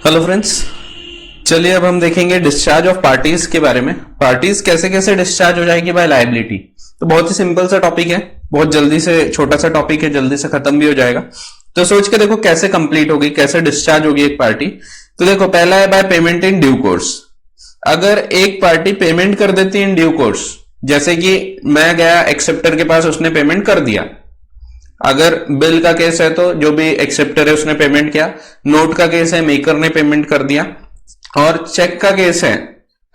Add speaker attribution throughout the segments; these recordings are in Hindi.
Speaker 1: हेलो फ्रेंड्स, चलिए अब हम देखेंगे डिस्चार्ज ऑफ पार्टीज के बारे में। पार्टीज कैसे कैसे डिस्चार्ज हो जाएगी बाय लायबिलिटी। तो बहुत ही सिंपल सा टॉपिक है, बहुत जल्दी से, छोटा सा टॉपिक है, जल्दी से खत्म भी हो जाएगा। तो सोच के देखो कैसे कंप्लीट होगी, कैसे डिस्चार्ज होगी एक पार्टी। तो देखो पहला है by payment in due course. अगर एक पार्टी पेमेंट कर देती है इन ड्यू कोर्स, जैसे कि मैं गया एक्सेप्टर के पास, उसने पेमेंट कर दिया। अगर बिल का केस है तो जो भी एक्सेप्टर है उसने पेमेंट किया, नोट का केस है मेकर ने पेमेंट कर दिया, और चेक का केस है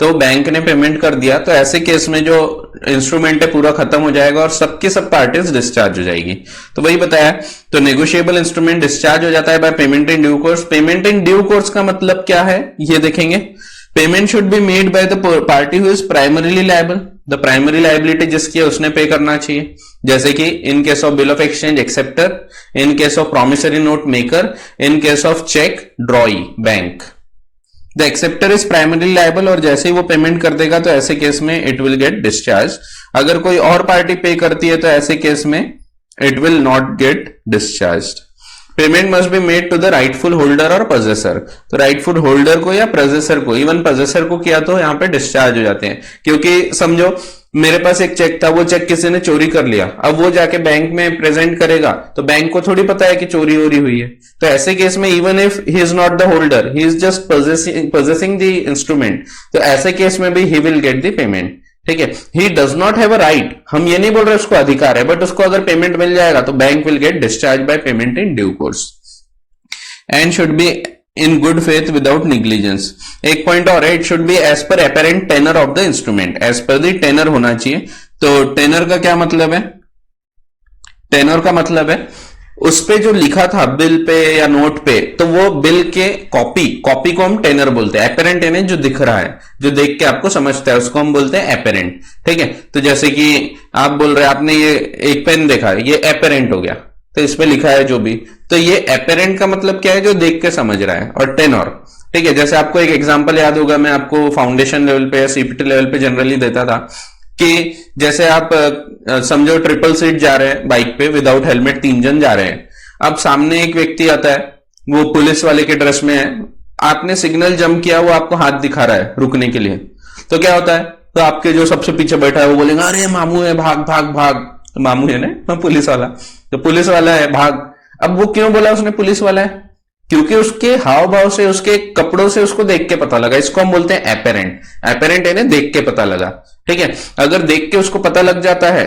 Speaker 1: तो बैंक ने पेमेंट कर दिया। तो ऐसे केस में जो इंस्ट्रूमेंट है पूरा खत्म हो जाएगा और सबकी सब पार्टीज डिस्चार्ज हो जाएगी। तो वही बताया, तो नेगोशिएबल इंस्ट्रूमेंट डिस्चार्ज हो जाता है by payment in due course. Payment in due course का मतलब क्या है ये देखेंगे। Payment should be made by the party who is primarily liable. The primary liability जिसकी है उसने पे करना चाहिए, जैसे कि in case of bill of exchange acceptor, in case of promissory note maker, in case of cheque drawee bank. The acceptor is primary liable, और जैसे ही वो पेमेंट कर देगा तो ऐसे केस में इट विल गेट डिस्चार्ज। अगर कोई और पार्टी पे करती है तो ऐसे केस में it will not get discharge. Payment must be made to the rightful holder और पोजेसर। तो राइटफुल होल्डर को या पोजेसर को, इवन पोजेसर को किया तो यहां पे डिस्चार्ज हो जाते हैं। क्योंकि समझो मेरे पास एक चेक था, वो चेक किसी ने चोरी कर लिया, अब वो जाके बैंक में प्रेजेंट करेगा तो बैंक को थोड़ी पता है कि चोरी हो रही हुई है। तो ऐसे केस में even if he is not the holder, he is just possessing the instrument, तो ऐसे केस में भी ही विल गेट द पेमेंट। ठीक है, he does not have a right, हम ये नहीं बोल रहे उसको अधिकार है, बट उसको अगर पेमेंट मिल जाएगा तो bank will get discharge by payment in due course and should be in good faith without negligence. एक पॉइंट और है, it should be as per apparent tenor of the instrument. As per the tenor होना चाहिए। तो टेनर का क्या मतलब है? टेनर का मतलब है उस पे जो लिखा था बिल पे या नोट पे, तो वो बिल के कॉपी को हम टेनर बोलते हैं। एपेरेंट यानी जो दिख रहा है, जो देख के आपको समझता है, उसको हम बोलते हैं एपेरेंट। ठीक है, तो जैसे कि आप बोल रहे हैं आपने ये एक पेन देखा है, ये एपेरेंट हो गया, तो इसमें लिखा है जो भी, तो ये एपेरेंट का मतलब क्या है? जो देख के समझ रहा है। और टेनर, ठीक है, जैसे आपको एक एग्जांपल याद होगा, मैं आपको फाउंडेशन लेवल पे या सीपीटी लेवल पे जनरली देता था कि जैसे आप समझो ट्रिपल सीट जा रहे हैं बाइक पे विदाउट हेलमेट, 3 जन जा रहे हैं। अब सामने एक व्यक्ति आता है, वो पुलिस वाले के ड्रेस में है, आपने सिग्नल जंप किया, वो आपको हाथ दिखा रहा है रुकने के लिए। तो क्या होता है? तो आपके जो सबसे पीछे बैठा है वो बोलेगा अरे मामू है, भाग भाग भाग। तो मामू है ना पुलिस वाला, तो पुलिस वाला है, भाग। अब वो क्यों बोला उसने पुलिस वाला है? क्योंकि उसके हाव भाव से, उसके कपड़ों से उसको देख के पता लगा। इसको हम बोलते हैं एपेरेंट। एपेरेंट यानी देख के पता लगा। ठीक है, अगर देख के उसको पता लग जाता है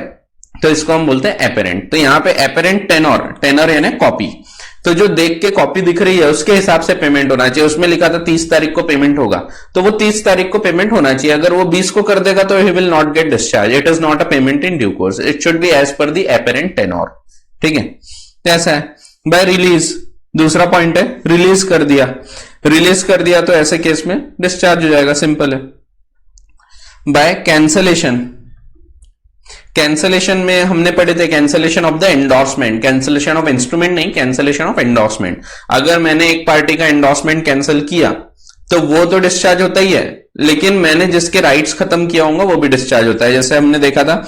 Speaker 1: तो इसको हम बोलते हैं एपेरेंट। तो यहां पे एपेरेंट टेनर यानी कॉपी। तो जो देख के कॉपी दिख रही है उसके हिसाब से पेमेंट होना चाहिए। उसमें लिखा था 30 तारीख को पेमेंट होगा, तो वो 30 तारीख को पेमेंट होना चाहिए। अगर वो 20 को कर देगा तो he will not get discharge. It is not a payment in due course, it should be as per the apparent tenor. ठीक है, ऐसा है। बाय रिलीज, दूसरा पॉइंट है, रिलीज कर दिया। रिलीज कर दिया तो ऐसे केस में डिस्चार्ज हो जाएगा, सिंपल है। बाय कैंसलेशन, कैंसलेशन में हमने पढ़े थे cancellation of the endorsement, cancellation of instrument नहीं, कैंसलेशन ऑफ एंडोर्समेंट। अगर मैंने एक पार्टी का एंडोर्समेंट कैंसिल किया तो वो तो डिस्चार्ज होता ही है, लेकिन मैंने जिसके राइट्स खत्म किया होगा वो भी डिस्चार्ज होता है। जैसे हमने देखा था,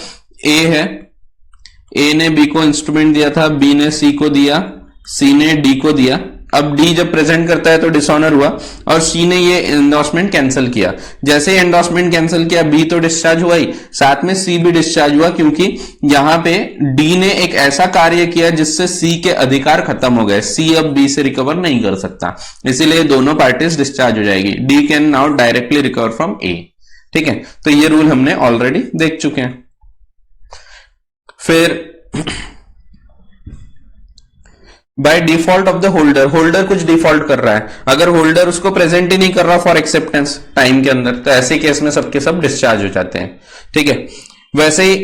Speaker 1: ए है, ए ने बी को इंस्ट्रूमेंट दिया था, बी ने सी को दिया, सी ने डी को दिया। अब डी जब प्रेजेंट करता है तो डिसऑनर हुआ, और सी ने ये एंडोर्समेंट कैंसिल किया। जैसे ही एंडोर्समेंट कैंसिल किया, बी तो डिस्चार्ज हुआ ही, साथ में सी भी डिस्चार्ज हुआ, क्योंकि यहां पे डी ने एक ऐसा कार्य किया जिससे सी के अधिकार खत्म हो गए। सी अब बी से रिकवर नहीं कर सकता, इसीलिए दोनों पार्टीज डिस्चार्ज हो जाएगी। D can now directly recover from A. ठीक है, तो ये रूल हमने ऑलरेडी देख चुके हैं। फिर by default of the holder, holder कुछ डिफॉल्ट कर रहा है, अगर होल्डर उसको प्रेजेंट ही नहीं कर रहा फॉर एक्सेप्टेंस टाइम के अंदर, तो ऐसे केस में सबके सब डिस्चार्ज हो जाते हैं। ठीक है, वैसे ही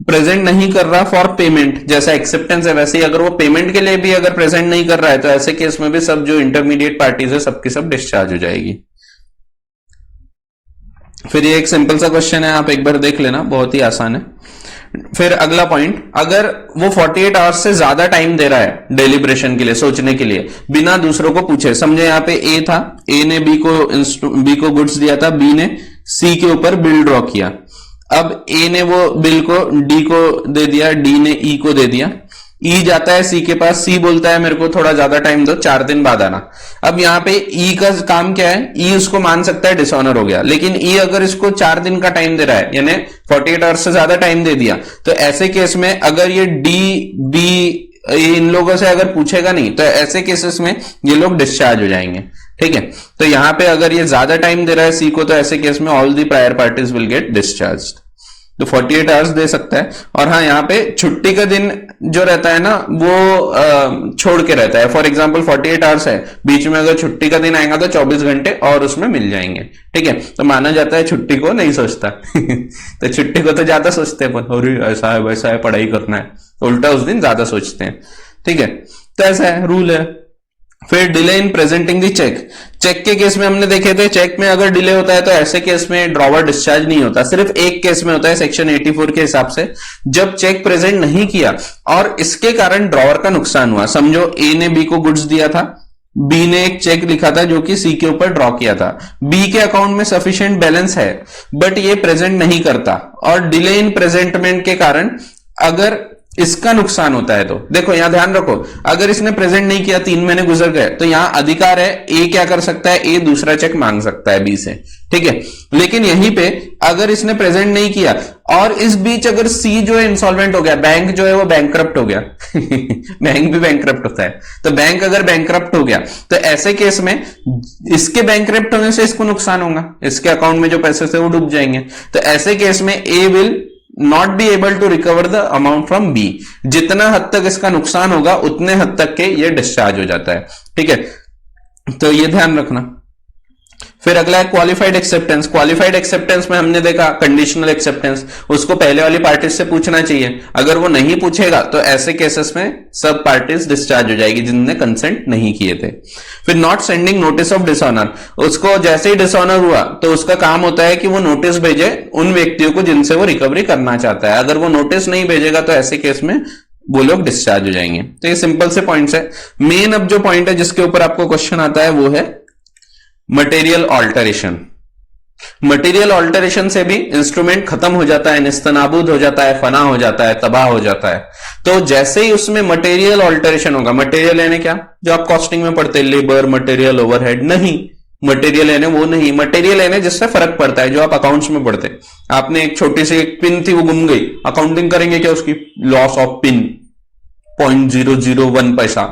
Speaker 1: प्रेजेंट नहीं कर रहा फॉर पेमेंट, जैसा एक्सेप्टेंस है वैसे ही अगर वो पेमेंट के लिए भी अगर प्रेजेंट नहीं कर रहा है तो ऐसे केस में भी सब जो इंटरमीडिएट पार्टीज है सबकी सब डिस्चार्ज हो जाएगी। फिर ये एक सिंपल सा क्वेश्चन है, आप एक बार देख लेना, बहुत ही आसान है। फिर अगला पॉइंट, अगर वो 48 आवर्स से ज्यादा टाइम दे रहा है डेलिब्रेशन के लिए, सोचने के लिए, बिना दूसरों को पूछे। समझे यहाँ पे ए था, ए ने बी को गुड्स दिया था, बी ने सी के ऊपर बिल ड्रॉ किया। अब ए ने वो बिल को डी को दे दिया, डी ने ई को दे दिया। ई जाता है सी के पास, सी बोलता है मेरे को थोड़ा ज्यादा टाइम दो, 4 दिन बाद आना। अब यहाँ पे ई का काम क्या है, ई उसको मान सकता है डिसऑनर हो गया, लेकिन ई अगर इसको 4 दिन का टाइम दे रहा है, यानी 48 आवर्स से ज्यादा टाइम दे दिया, तो ऐसे केस में अगर ये डी बी इन लोगों से अगर पूछेगा नहीं, तो ऐसे केसेस में ये लोग डिस्चार्ज हो जाएंगे। ठीक है, तो यहां पे अगर ये ज्यादा टाइम दे रहा है सी को, तो ऐसे केस में all the prior parties will get discharge. तो 48 आवर्स दे सकता है। और हाँ, यहाँ पे छुट्टी का दिन जो रहता है ना, वो छोड़ के रहता है। फॉर एग्जांपल 48 आवर्स है, बीच में अगर छुट्टी का दिन आएगा तो 24 घंटे और उसमें मिल जाएंगे। ठीक है, तो माना जाता है छुट्टी को नहीं सोचता तो छुट्टी को तो ज्यादा सोचते हैं, अरे ऐसा है वैसा है, पढ़ाई करना है, तो उल्टा उस दिन ज्यादा सोचते हैं। ठीक है, तो ऐसा है, रूल है। फिर delay in presenting the cheque. Cheque के केस में हमने देखे थे, चेक में अगर डिले होता है तो ऐसे केस में ड्रॉवर डिस्चार्ज नहीं होता। सिर्फ एक केस में होता है, सेक्शन 84 के हिसाब से, जब चेक प्रेजेंट नहीं किया और इसके कारण ड्रॉवर का नुकसान हुआ। समझो ए ने बी को गुड्स दिया था, बी ने एक चेक लिखा था जो कि सी के ऊपर ड्रॉ किया था, बी के अकाउंट में सफिशिएंट बैलेंस है बट ये प्रेजेंट नहीं करता, और डिले इन प्रेजेंटमेंट के कारण अगर इसका नुकसान होता है, तो देखो यहां ध्यान रखो, अगर इसने प्रेजेंट नहीं किया, 3 महीने गुजर गए, तो यहां अधिकार है, ए क्या कर सकता है, ए दूसरा चेक मांग सकता है बी से। ठीक है, लेकिन यहीं पे अगर इसने प्रेजेंट नहीं किया और इस बीच अगर सी जो है इंसॉल्वेंट हो गया, बैंक जो है वो बैंकरप्ट हो गया बैंक भी बैंकरप्ट होता है, तो बैंक अगर बैंकरप्ट हो गया, तो ऐसे केस में इसके बैंकरप्ट होने से इसको नुकसान होगा, इसके अकाउंट में जो पैसे थे वो डूब जाएंगे। तो ऐसे केस में A will not be able to recover the amount from B. जितना हद तक इसका नुकसान होगा उतने हद तक के ये डिस्चार्ज हो जाता है। ठीक है, तो ये ध्यान रखना। फिर अगला है क्वालिफाइड एक्सेप्टेंस। क्वालिफाइड एक्सेप्टेंस में हमने देखा कंडीशनल एक्सेप्टेंस, उसको पहले वाली पार्टी से पूछना चाहिए। अगर वो नहीं पूछेगा तो ऐसे केसेस में सब पार्टीज डिस्चार्ज हो जाएगी जिनने कंसेंट नहीं किए थे। फिर not sending notice of dishonour, उसको जैसे ही डिसऑनर हुआ तो उसका काम होता है कि वो नोटिस भेजे उन व्यक्तियों को जिनसे वो रिकवरी करना चाहता है। अगर वो नोटिस नहीं भेजेगा तो ऐसे केस में वो लोग डिस्चार्ज हो जाएंगे। तो ये सिंपल से पॉइंट्स है। मेन अब जो पॉइंट है जिसके ऊपर आपको क्वेश्चन आता है वो है मटेरियल ऑल्टरेशन। मटेरियल ऑल्टरेशन से भी इंस्ट्रूमेंट खत्म हो जाता है, निस्तनाबूद हो जाता है, फना हो जाता है, तबाह हो जाता है। तो जैसे ही उसमें मटेरियल ऑल्टरेशन होगा, मटेरियल यानी क्या, जो आप कॉस्टिंग में पढ़ते हैं, लेबर मटेरियल ओवरहेड, नहीं, मटेरियल यानी वो नहीं, मटेरियल यानी जिससे फर्क पड़ता है, जो आप अकाउंट्स में पढ़ते। आपने एक छोटी सी एक पिन थी, वो गुम गई, अकाउंटिंग करेंगे क्या उसकी, लॉस ऑफ पिन 0.001 पैसा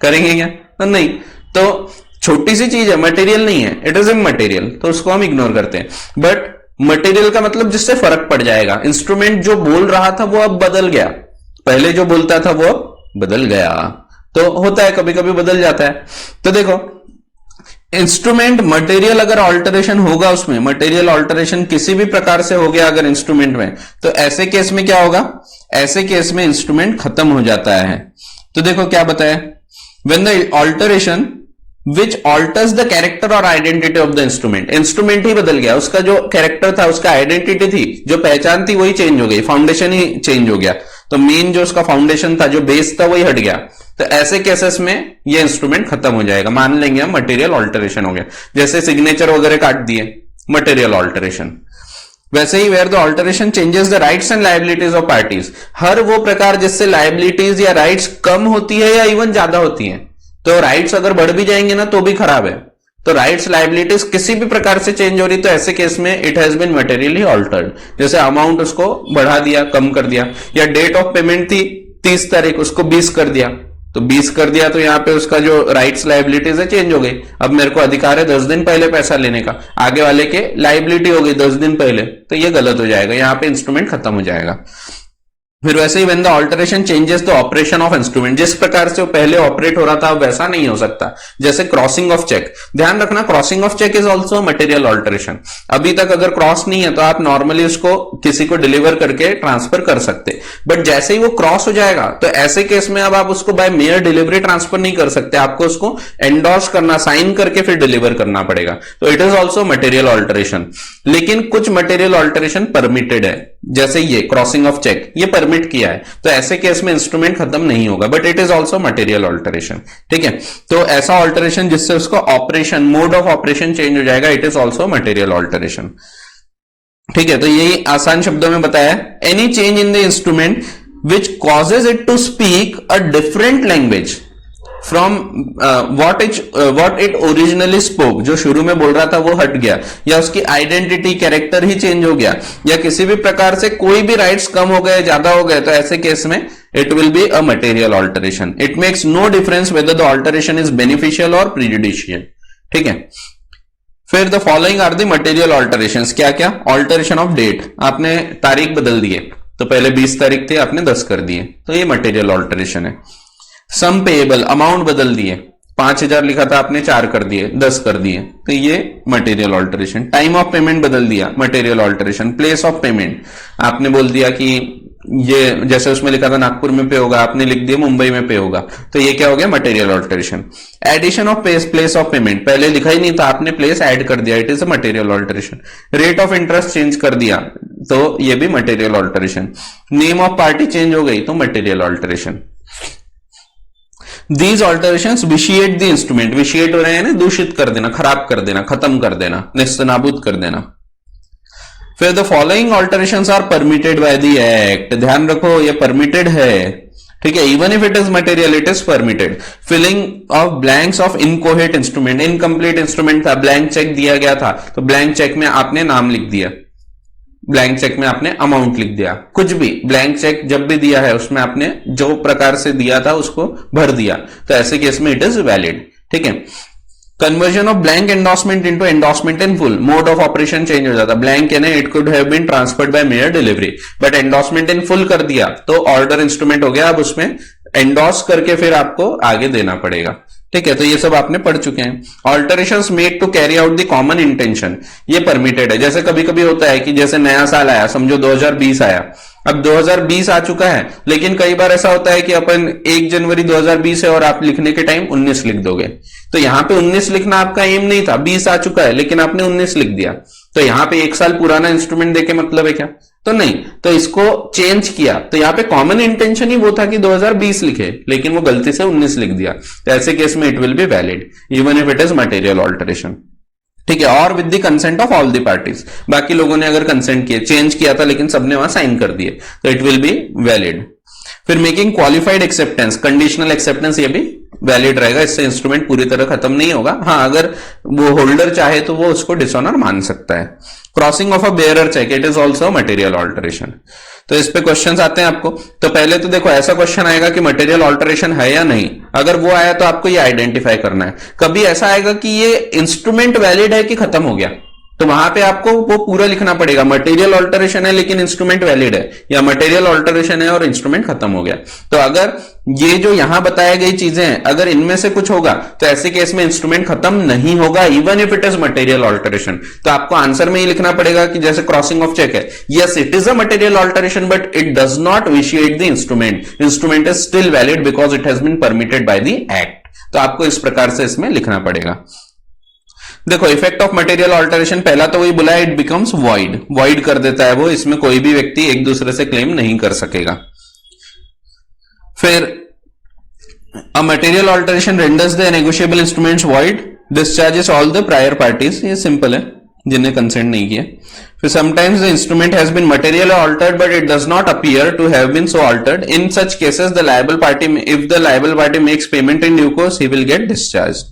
Speaker 1: करेंगे क्या, तो नहीं। तो छोटी सी चीज है, मटेरियल नहीं है, इट इज इमटेरियल, तो उसको हम इग्नोर करते हैं। बट मटेरियल का मतलब जिससे फर्क पड़ जाएगा। इंस्ट्रूमेंट जो बोल रहा था वो अब बदल गया, पहले जो बोलता था वो बदल गया, तो होता है कभी कभी बदल जाता है। तो देखो इंस्ट्रूमेंट मटेरियल अगर ऑल्टरेशन होगा, उसमें मटेरियल ऑल्टरेशन किसी भी प्रकार से हो गया अगर इंस्ट्रूमेंट में, तो ऐसे केस में क्या होगा, ऐसे केस में इंस्ट्रूमेंट खत्म हो जाता है। तो देखो क्या बताया, when the alteration which alters the character और identity of the instrument, instrument ही बदल गया, उसका जो कैरेक्टर था, उसका आइडेंटिटी थी, जो पहचान थी वही चेंज हो गई, फाउंडेशन ही चेंज हो गया, तो मेन जो उसका फाउंडेशन था, जो बेस था, वही हट गया। तो ऐसे केसेस में ये इंस्ट्रूमेंट खत्म हो जाएगा, मान लेंगे हम मटेरियल ऑल्टरेशन हो गया। जैसे सिग्नेचर वगैरह काट दिए, मटेरियल ऑल्टरेशन। वैसे ही where the alteration changes the rights and liabilities of parties, हर वो प्रकार जिससे लायबिलिटीज या राइट्स कम होती है या इवन ज्यादा होती है। तो राइट्स अगर बढ़ भी जाएंगे ना तो भी खराब है। तो राइट्स लायबिलिटीज किसी भी प्रकार से चेंज हो रही, तो ऐसे केस में it has been materially altered. जैसे अमाउंट उसको बढ़ा दिया, कम कर दिया, या डेट ऑफ पेमेंट थी 30 तारीख, उसको 20 कर दिया, तो 20 कर दिया, तो यहां पे उसका जो राइट्स लायबिलिटीज है चेंज हो गई। अब मेरे को अधिकार है 10 दिन पहले पैसा लेने का, आगे वाले के लायबिलिटी हो गई 10 दिन पहले, तो ये गलत हो जाएगा, यहां पे इंस्ट्रूमेंट खत्म हो जाएगा। फिर वैसे ही when the alteration changes the operation of instrument, जिस प्रकार से वो पहले ऑपरेट हो रहा था वैसा नहीं हो सकता। जैसे क्रॉसिंग ऑफ चेक, ध्यान रखना crossing of cheque is also material alteration. अभी तक अगर क्रॉस नहीं है तो आप नॉर्मली उसको किसी को डिलीवर करके ट्रांसफर कर सकते, बट जैसे ही वो क्रॉस हो जाएगा तो ऐसे केस में अब आप उसको बाय मेयर डिलीवरी ट्रांसफर नहीं कर सकते, आपको उसको एंडोर्स करना, साइन करके फिर डिलीवर करना पड़ेगा, तो it is also material alteration. लेकिन कुछ मटेरियल ऑल्टरेशन परमिटेड है, जैसे ये क्रॉसिंग ऑफ चेक, ये परमिट किया है, तो ऐसे केस में इंस्ट्रूमेंट खत्म नहीं होगा, but it is also material alteration. ठीक है, तो ऐसा ऑल्टरेशन जिससे उसको operation, mode of operation change हो जाएगा, it is also material alteration. ठीक है, तो यही आसान शब्दों में बताया, any change in the instrument which causes it to speak a different language from what it originally spoke, जो शुरू में बोल रहा था वो हट गया, या उसकी आइडेंटिटी कैरेक्टर ही चेंज हो गया, या किसी भी प्रकार से कोई भी राइट्स कम हो गए ज्यादा हो गए, तो ऐसे केस में it will be a material alteration. It makes no difference whether the alteration is beneficial और प्रिजुडिशियल. ठीक है. फिर the following are the material alterations. क्या क्या? ऑल्टरेशन ऑफ डेट, आपने तारीख बदल दिए, तो पहले 20 तारीख थी आपने 10 कर दिए, तो ये मटेरियल ऑल्टरेशन है. सम पेएबल, अमाउंट बदल दिए, 5000 लिखा था आपने 4 कर दिए, 10 कर दिए, तो ये material alteration. Time of payment बदल दिया, material alteration. Place of payment, आपने बोल दिया कि ये जैसे उसमें लिखा था नागपुर में पे होगा, आपने लिख दिया मुंबई में पे होगा, तो ये क्या हो गया? Material alteration. Addition of place of payment, पहले लिखा ही नहीं था, आपने प्लेस ऐड कर दिया, it is a material alteration. Rate of interest change कर दिया, तो ये भी material alteration. Name of party change हो गई, तो material alteration. These alterations vitiate the instrument. Vitiate हो रहे हैं ना, दूषित कर देना, खराब कर देना, खत्म कर देना, निस्तनाबूद कर देना. फिर the following alterations are permitted by the act. ध्यान रखो ये permitted है, ठीक है. Even if it is material, it is permitted. Filling of blanks of incoherent instrument. Incomplete instrument था, blank check दिया गया था, तो blank check में आपने नाम लिख दिया, ब्लैंक चेक में आपने अमाउंट लिख दिया, कुछ भी. ब्लैंक चेक जब भी दिया है उसमें आपने जो प्रकार से दिया था उसको भर दिया, तो ऐसे केस में इट इज वैलिड. ठीक है. Conversion of blank endorsement into endorsement in full, mode of operation change हो जाता. ब्लैंक यानी it could have been transferred by mere delivery, but endorsement in full कर दिया तो ऑर्डर इंस्ट्रूमेंट हो गया. अब उसमें एंडोर्स करके फिर आपको आगे देना पड़ेगा. ठीक है, तो ये सब आपने पढ़ चुके हैं. Alterations made to carry out the common intention, ये परमिटेड है. जैसे कभी कभी होता है कि जैसे नया साल आया, समझो 2020 आया, अब 2020 आ चुका है, लेकिन कई बार ऐसा होता है कि अपन 1 जनवरी 2020 है और आप लिखने के टाइम 19 लिख दोगे, तो यहां पे 19 लिखना आपका एम नहीं था, 20 आ चुका है लेकिन आपने 19 लिख दिया, तो यहां पे 1 साल पुराना इंस्ट्रूमेंट देके मतलब है क्या? तो नहीं, तो इसको चेंज किया, तो यहां पे कॉमन इंटेंशन ही वो था कि 2020 लिखे, लेकिन वो गलती से 19 लिख दिया, तो ऐसे केस में it will be valid even if it is material alteration. ठीक है. और with the consent of all the parties, बाकी लोगों ने अगर कंसेंट किया, चेंज किया था लेकिन सबने वहां साइन कर दिए, तो इट विल बी वैलिड. फिर making qualified acceptance, conditional acceptance, ये भी वैलिड रहेगा, इससे इंस्ट्रूमेंट पूरी तरह खत्म नहीं होगा. हाँ, अगर वो होल्डर चाहे तो वो उसको डिसऑनर मान सकता है. Crossing of a bearer cheque, it is also material alteration. तो इस पे क्वेश्चंस आते हैं आपको. तो पहले तो देखो ऐसा क्वेश्चन आएगा कि मटेरियल ऑल्टरेशन है या नहीं, अगर वो आया तो आपको ये आइडेंटिफाई करना है. कभी ऐसा आएगा कि ये इंस्ट्रूमेंट वैलिड है कि खत्म हो गया, तो वहां पे आपको वो पूरा लिखना पड़ेगा, मटेरियल ऑल्टरेशन है लेकिन इंस्ट्रूमेंट वैलिड है, या मटेरियल ऑल्टरेशन है और इंस्ट्रूमेंट खत्म हो गया. तो अगर ये जो यहां बताई गई चीजें हैं, अगर इनमें से कुछ होगा तो ऐसे केस में इंस्ट्रूमेंट खत्म नहीं होगा even if it is material alteration. तो आपको आंसर में ही लिखना पड़ेगा कि जैसे क्रॉसिंग ऑफ चेक है, yes it is a material alteration but it does not vitiate the instrument, instrument is still valid because it has been permitted by the act. तो आपको इस प्रकार से इसमें लिखना पड़ेगा. देखो इफेक्ट ऑफ मटेरियल ऑल्टरेशन, पहला तो वही बोला है, इट बिकम्स वॉइड, वॉइड कर देता है वो, इसमें कोई भी व्यक्ति एक दूसरे से क्लेम नहीं कर सकेगा. फिर a material alteration renders the negotiable instruments void, discharges all the prior parties, ये सिंपल है जिन्हें कंसेंट नहीं किया. फिर sometimes the instrument has been material altered but it does not appear to have been so altered. In such cases the liable party, if the liable party makes payment in due course he will get discharge.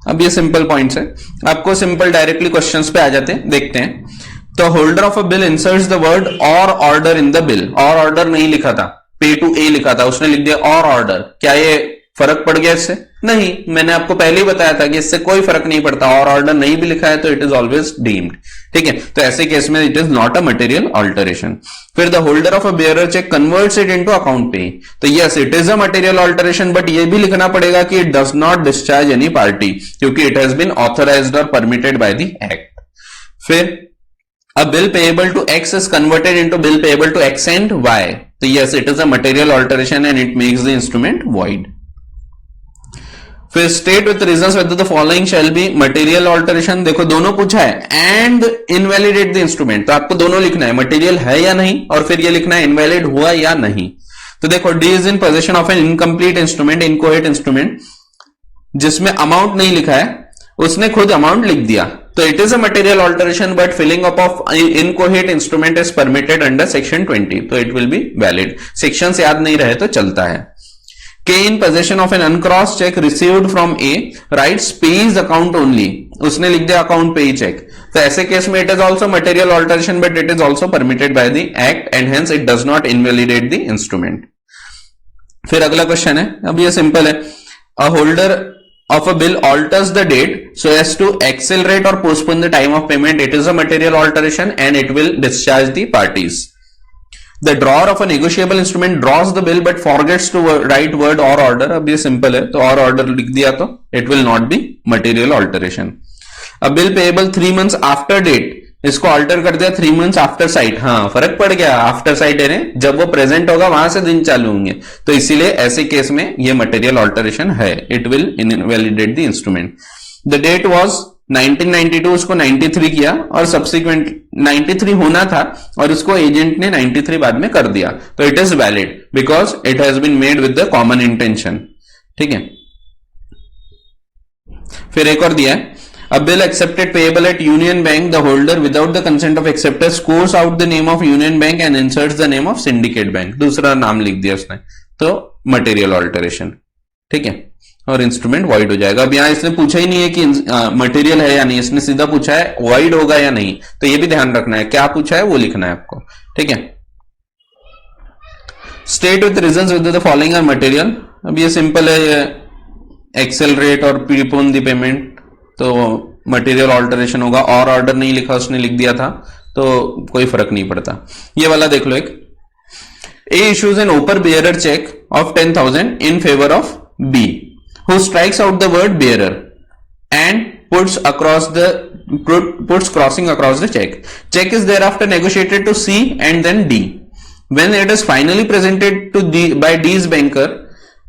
Speaker 1: अब ये सिंपल पॉइंट्स है, आपको सिंपल डायरेक्टली क्वेश्चंस पे आ जाते हैं, देखते हैं. तो holder of a bill inserts the word और ऑर्डर इन द बिल. और ऑर्डर नहीं लिखा था, पे टू ए लिखा था, उसने लिख दिया और ऑर्डर. क्या ये फर्क पड़ गया इससे? नहीं, मैंने आपको पहले ही बताया था कि इससे कोई फर्क नहीं पड़ता. और ऑर्डर नहीं भी लिखा है तो इट इज ऑलवेज डीम्ड. ठीक है, तो ऐसे केस में it is not a material alteration. फिर the holder of a bearer cheque converts it into account pay, तो yes it is a material alteration but ये भी लिखना पड़ेगा कि it does not discharge any party, क्योंकि इट हैज बीन ऑथराइज्ड और परमिटेड बाय द एक्ट. फिर a bill payable to X is converted into bill payable to X and Y, so yes it is a material alteration and it makes the instrument void. फिर state with reasons whether the following shall be material alteration. देखो दोनों पूछा है and invalidate the instrument, तो आपको दोनों लिखना है, material है या नहीं और फिर ये लिखना है invalid हुआ या नहीं. तो देखो D is in possession of an incomplete instrument, incoherent instrument, जिसमें amount नहीं लिखा है, उसने खुद अमाउंट लिख दिया, तो it is a material alteration but filling up of inchoate instrument is permitted under section 20, तो it will be valid. Sections याद नहीं रहे तो चलता है। K in possession of an uncrossed check received from A writes pays account only, उसने लिख दिया अकाउंट पे ही चेक, तो ऐसे केस में it is also material alteration but it is also permitted by the act and hence it does not invalidate the instrument. फिर अगला क्वेश्चन है, अब ये सिंपल है, अ holder of a bill alters the date so as to accelerate or postpone the time of payment, it is a material alteration and it will discharge the parties. The drawer of a negotiable instrument draws the bill but forgets to write word or order, अब ये सिंपल है तो और ऑर्डर लिख दिया तो it will not be material alteration. A bill payable 3 months after date, इसको ऑल्टर कर दिया 3 months आफ्टर साइट, हाँ फर्क पड़ गया, आफ्टर साइट यानी जब वो प्रेजेंट होगा वहां से दिन चालू होंगे, तो इसीलिए ऐसे केस में ये मटेरियल ऑल्टरेशन है, it will invalidate the instrument. The date was 1992, उसको 93 किया और सब्सिक्वेंट 93 होना था और उसको एजेंट ने 93 बाद में कर दिया, तो it is valid because it has been made with the common intention. ठीक है, फिर एक और दिया है, a bill accepted payable at Union Bank, the holder without the consent of acceptor scores out the name of Union Bank and inserts the name of Syndicate Bank, दूसरा नाम लिख दिया उसने, तो मटेरियल ऑल्टरेशन। ठीक है, और इंस्ट्रूमेंट वॉइड हो जाएगा। अब यहां इसने पूछा ही नहीं है कि मटेरियल है या नहीं, इसने सीधा पूछा है वॉइड होगा या नहीं, तो ये भी ध्यान रखना है, क्या पूछा है वो लिखना है आपको। ठीक है, state with reasons with the following are material, अब ये सिंपल है, एक्सेलरेट और प्रीपोन द पेमेंट, तो मटेरियल ऑल्टरेशन होगा, और ऑर्डर नहीं लिखा उसने लिख दिया था तो कोई फर्क नहीं पड़ता। ये वाला देख लो, एक A issues an open bearer check of 10,000 in favor of B, who strikes out the word bearer and puts crossing across the check. Check is thereafter negotiated to C and then D. When it is finally presented to D by D's banker,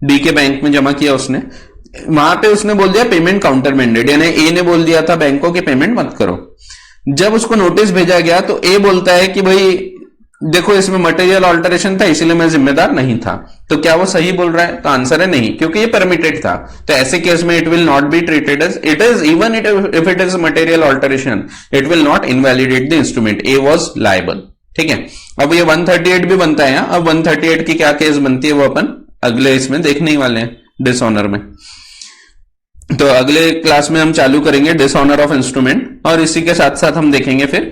Speaker 1: D के बैंक में जमा किया उसने, वहां पे उसने बोल दिया पेमेंट काउंटर मैंडेड, यानी ए ने बोल दिया था बैंकों की पेमेंट मत करो। जब उसको नोटिस भेजा गया तो ए बोलता है कि भाई देखो इसमें मटेरियल ऑल्टरेशन था इसलिए मैं जिम्मेदार नहीं था, तो क्या वो सही बोल रहा है? तो आंसर है नहीं, क्योंकि ये परमिटेड था। तो ऐसे केस में it will not be treated as it is, even if it is material alteration it will not invalidate the instrument, A was liable. ठीक है, अब ये 138 भी बनता है। अब 138 की क्या केस बनती है वो अपन अगले इसमें देखने ही वाले हैं, डिसऑनर में। तो अगले क्लास में हम चालू करेंगे डिसऑनर ऑफ इंस्ट्रूमेंट, और इसी के साथ साथ हम देखेंगे फिर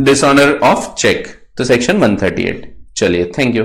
Speaker 1: डिसऑनर ऑफ चेक, तो सेक्शन 138। चलिए, थैंक यू।